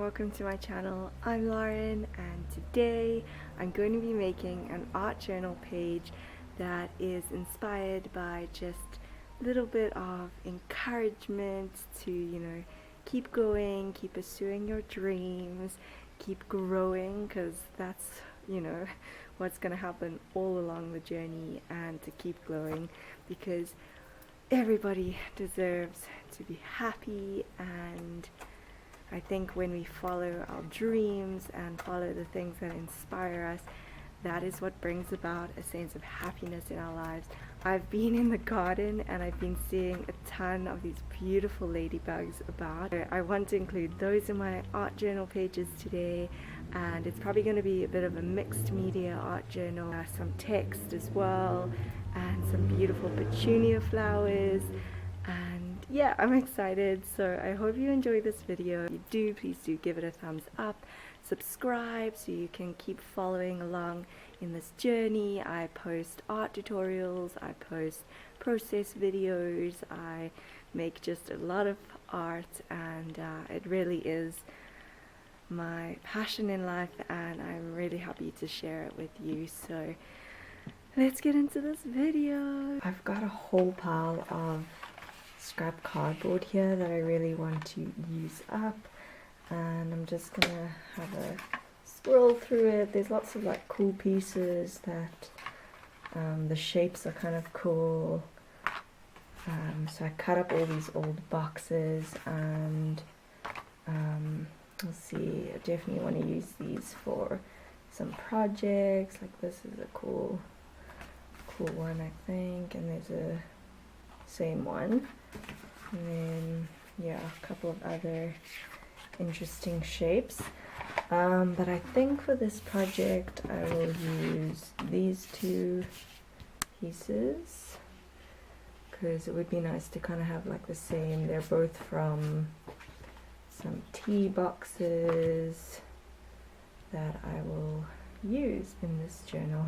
welcome to my channel. I'm Lauren, and today I'm going to be making an art journal page that is inspired by just a little bit of encouragement to, keep going, keep pursuing your dreams, keep growing, because that's, what's going to happen all along the journey, and to keep glowing, because everybody deserves to be happy. And I think when we follow our dreams and follow the things that inspire us, that is what brings about a sense of happiness in our lives. I've been in the garden and I've been seeing a ton of these beautiful ladybugs about. I want to include those in my art journal pages today, and it's probably going to be a bit of a mixed media art journal, some text as well, and some beautiful petunia flowers. And yeah, I'm excited, so I hope you enjoy this video. If you do, please do give it a thumbs up, subscribe so you can keep following along in this journey. I post art tutorials, I post process videos, I make just a lot of art, and it really is my passion in life, and I'm really happy to share it with you. So let's get into this video. I've got a whole pile of scrap cardboard here that I really want to use up, and I'm just gonna have a scroll through it. There's lots of like cool pieces that the shapes are kind of cool, so I cut up all these old boxes, and let's see, I definitely want to use these for some projects. Like this is a cool one, I think, and there's a same one, and then yeah, a couple of other interesting shapes, but I think for this project I will use these two pieces because it would be nice to kind of have like the same. They're both from some tea boxes that I will use in this journal.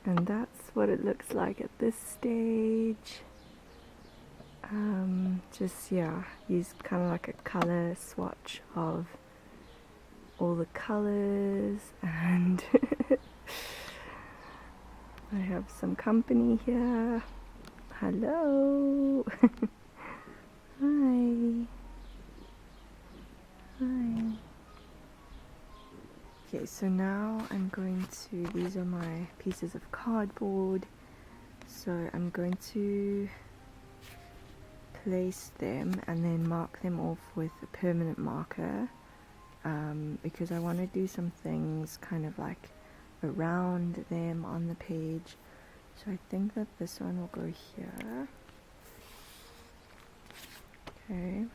And that's what it looks like at this stage. Just yeah, use kind of like a color swatch of all the colors, and I have some company here. Hello. Hi. Hi. Okay, so now I'm going to, these are my pieces of cardboard, so I'm going to place them and then mark them off with a permanent marker, because I want to do some things kind of like around them on the page. So I think that this one will go here. Okay.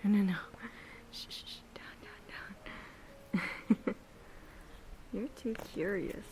No. Shh, down. You're too curious.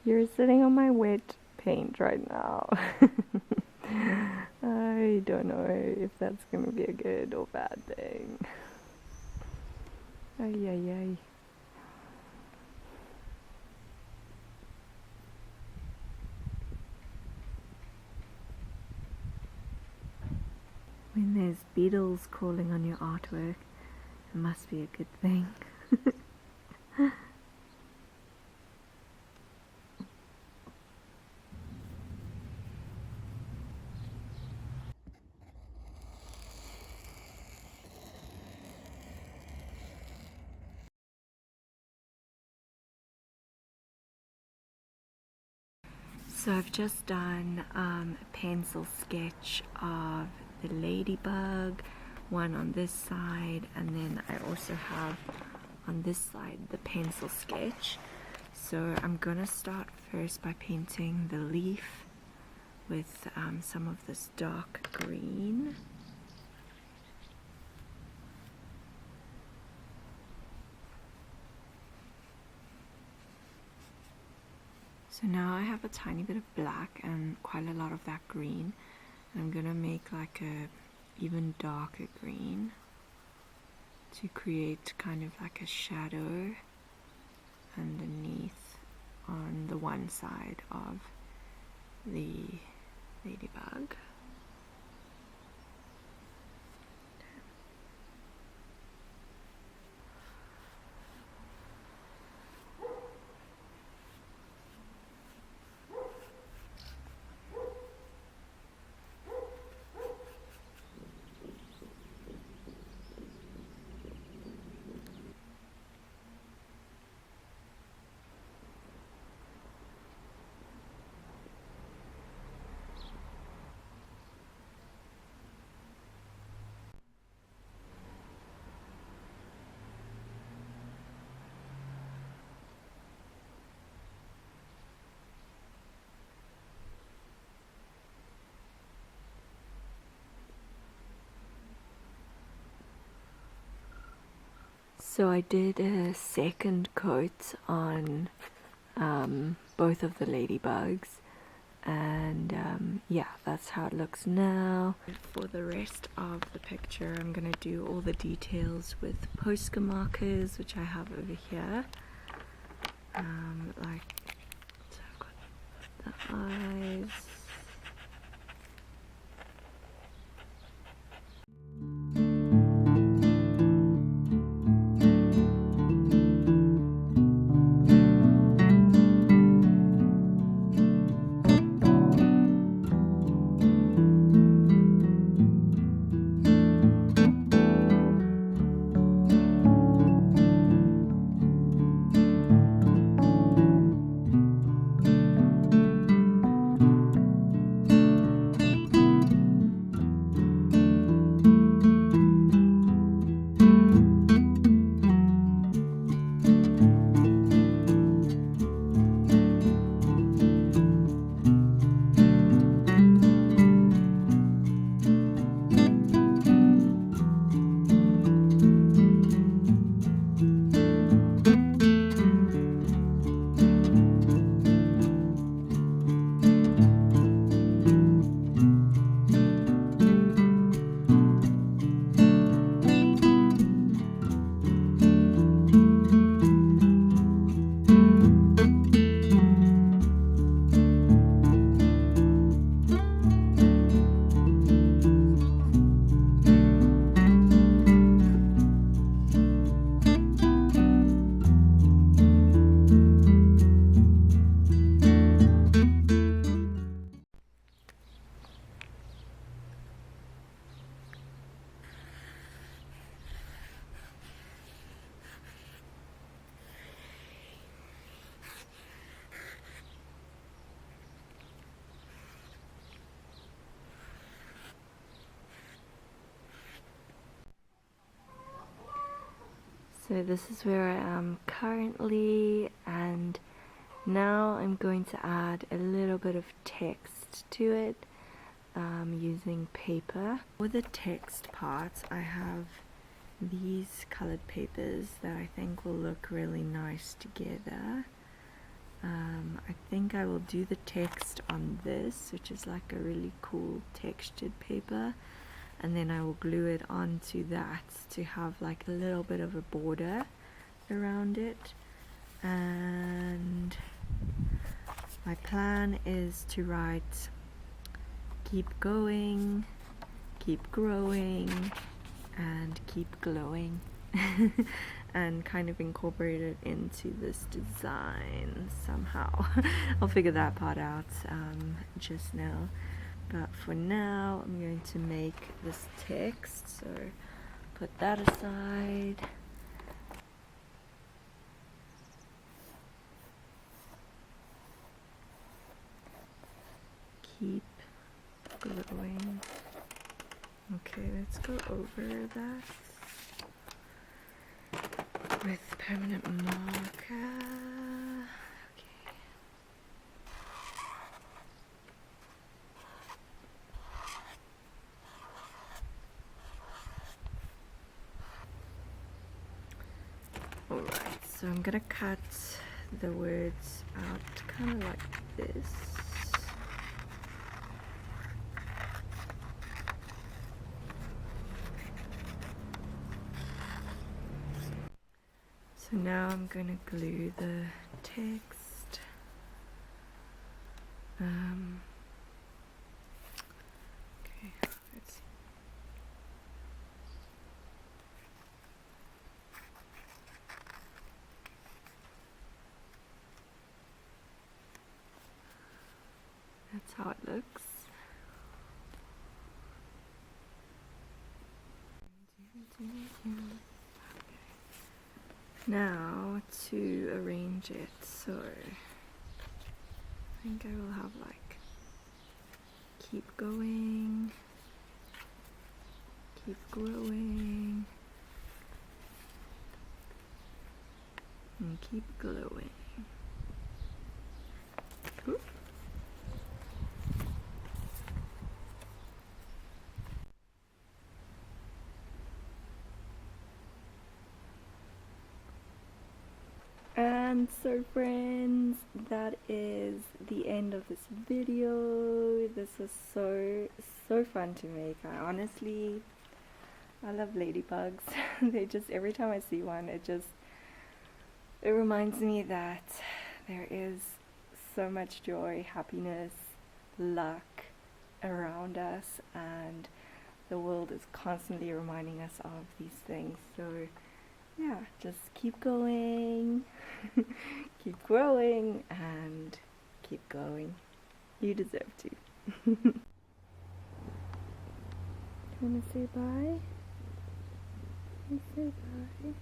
You're sitting on my wet paint right now. I don't know if that's gonna be a good or bad thing. Ay, ay, ay. When there's beetles crawling on your artwork, it must be a good thing. So I've just done a pencil sketch of the ladybug, one on this side, and then I also have on this side the pencil sketch. So I'm gonna start first by painting the leaf with some of this dark green. So now I have a tiny bit of black and quite a lot of that green. And I'm gonna make like a even darker green to create kind of like a shadow underneath on the one side of the ladybug. So I did a second coat on both of the ladybugs, and yeah, that's how it looks now. For the rest of the picture, I'm gonna do all the details with Posca markers, which I have over here. Like, so I've got the eyes. So this is where I am currently, and now I'm going to add a little bit of text to it using paper. For the text part, I have these colored papers that I think will look really nice together. I think I will do the text on this, which is like a really cool textured paper, and then I will glue it onto that to have like a little bit of a border around it. And my plan is to write keep going, keep growing, and keep glowing and kind of incorporate it into this design somehow. I'll figure that part out just now, but for now I'm going to make this text, so put that aside. Keep glowing. Okay, let's go over that with permanent marker. Okay. Alright, so I'm gonna cut the words out kind of like this. So now I'm going to glue the text. Okay, let's see. That's how it looks. Now to arrange it, so I think I will have like keep going, keep growing, and keep glowing. Ooh. And so friends, that is the end of this video. This was so fun to make. I love ladybugs. They just, every time I see one, it reminds me that there is so much joy, happiness, luck around us, and the world is constantly reminding us of these things. So yeah, just keep going, keep growing, and keep going. You deserve to. You wanna say bye? You say bye.